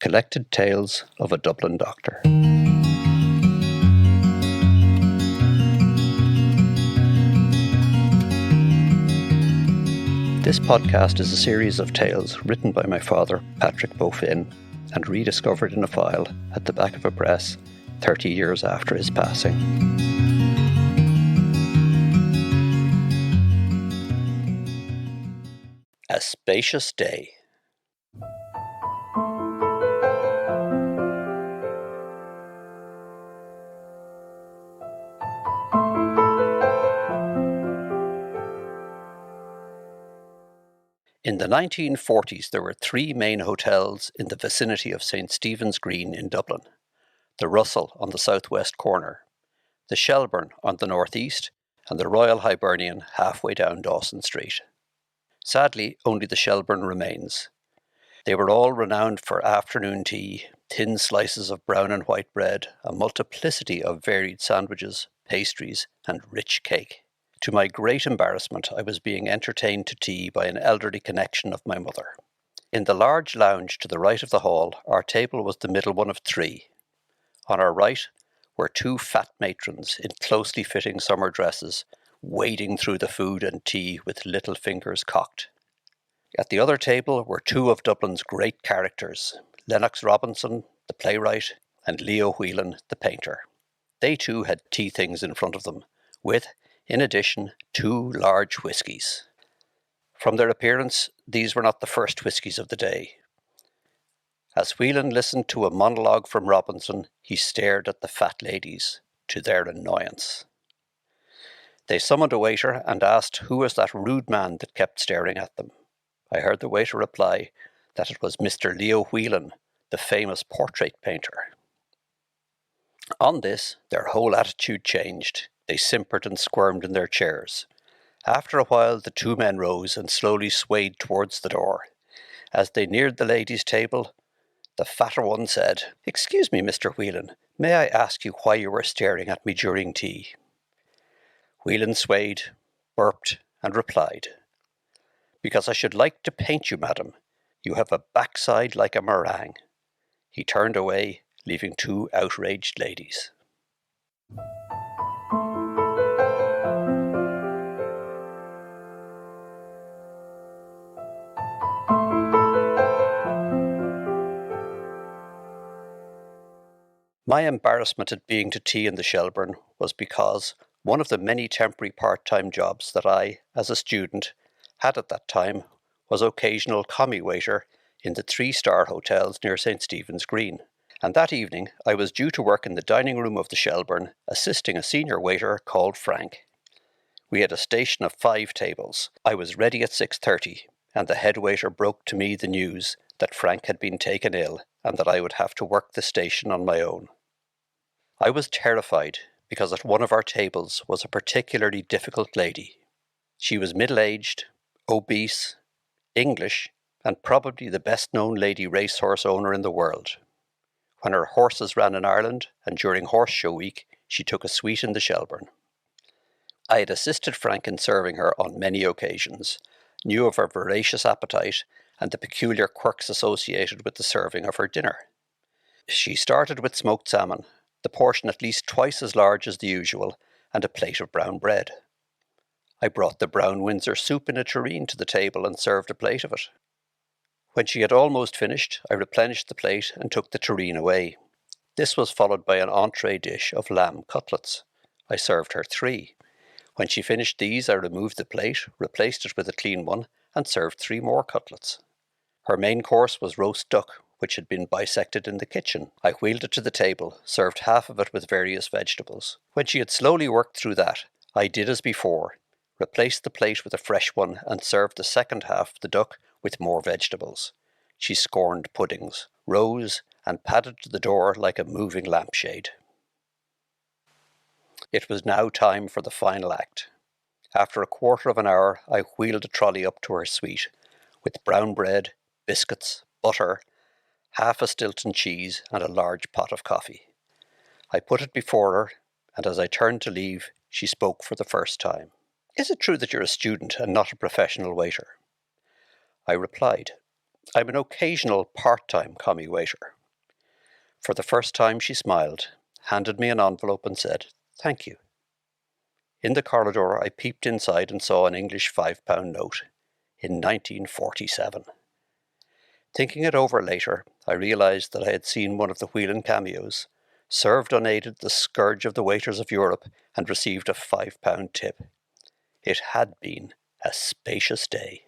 Collected Tales of a Dublin Doctor. This podcast is a series of tales written by my father, Patrick Beaufin, and rediscovered in a file at the back of a press 30 years after his passing. A Spacious Day. In the 1940s, there were three main hotels in the vicinity of St. Stephen's Green in Dublin. The Russell on the southwest corner, the Shelbourne on the northeast, and the Royal Hibernian halfway down Dawson Street. Sadly, only the Shelbourne remains. They were all renowned for afternoon tea, thin slices of brown and white bread, a multiplicity of varied sandwiches, pastries, and rich cake. To my great embarrassment, I was being entertained to tea by an elderly connection of my mother. In the large lounge to the right of the hall, our table was the middle one of three. On our right were two fat matrons in closely fitting summer dresses, wading through the food and tea with little fingers cocked. At the other table were two of Dublin's great characters, Lennox Robinson, the playwright, and Leo Whelan, the painter. They too had tea things in front of them, with, in addition, two large whiskies. From their appearance, these were not the first whiskies of the day. As Whelan listened to a monologue from Robinson, he stared at the fat ladies, to their annoyance. They summoned a waiter and asked who was that rude man that kept staring at them. I heard the waiter reply that it was Mr. Leo Whelan, the famous portrait painter. On this, their whole attitude changed. They simpered and squirmed in their chairs. After a while, the two men rose and slowly swayed towards the door. As they neared the ladies' table, the fatter one said, "Excuse me, Mr. Whelan, may I ask you why you were staring at me during tea?" Whelan swayed, burped, and replied, "Because I should like to paint you, madam. You have a backside like a meringue." He turned away, leaving two outraged ladies. My embarrassment at being to tea in the Shelbourne was because one of the many temporary part-time jobs that I, as a student, had at that time was occasional commie waiter in the three-star hotels near St. Stephen's Green. And that evening I was due to work in the dining room of the Shelbourne, assisting a senior waiter called Frank. We had a station of 5 tables. I was ready at 6:30, and the head waiter broke to me the news that Frank had been taken ill and that I would have to work the station on my own. I was terrified because at one of our tables was a particularly difficult lady. She was middle-aged, obese, English, and probably the best-known lady racehorse owner in the world. When her horses ran in Ireland and during horse show week, she took a suite in the Shelbourne. I had assisted Frank in serving her on many occasions, knew of her voracious appetite and the peculiar quirks associated with the serving of her dinner. She started with smoked salmon, the portion at least twice as large as the usual, and a plate of brown bread. I brought the brown Windsor soup in a tureen to the table and served a plate of it. When she had almost finished, I replenished the plate and took the tureen away. This was followed by an entree dish of lamb cutlets. I served her 3. When she finished these, I removed the plate, replaced it with a clean one, and served 3 more cutlets. Her main course was roast duck, which had been bisected in the kitchen. I wheeled it to the table, served half of it with various vegetables. When she had slowly worked through that, I did as before, replaced the plate with a fresh one and served the second half, the duck, with more vegetables. She scorned puddings, rose, and padded to the door like a moving lampshade. It was now time for the final act. After a quarter of an hour, I wheeled a trolley up to her suite, with brown bread, biscuits, butter, half a Stilton cheese, and a large pot of coffee. I put it before her, and as I turned to leave, she spoke for the first time. "Is it true that you're a student and not a professional waiter?" I replied, "I'm an occasional part-time commie waiter." For the first time she smiled, handed me an envelope and said, "Thank you." In the corridor I peeped inside and saw an English £5 note in 1947. Thinking it over later, I realised that I had seen one of the Whelan cameos, served unaided the scourge of the waiters of Europe, and received a £5 tip. It had been a spacious day.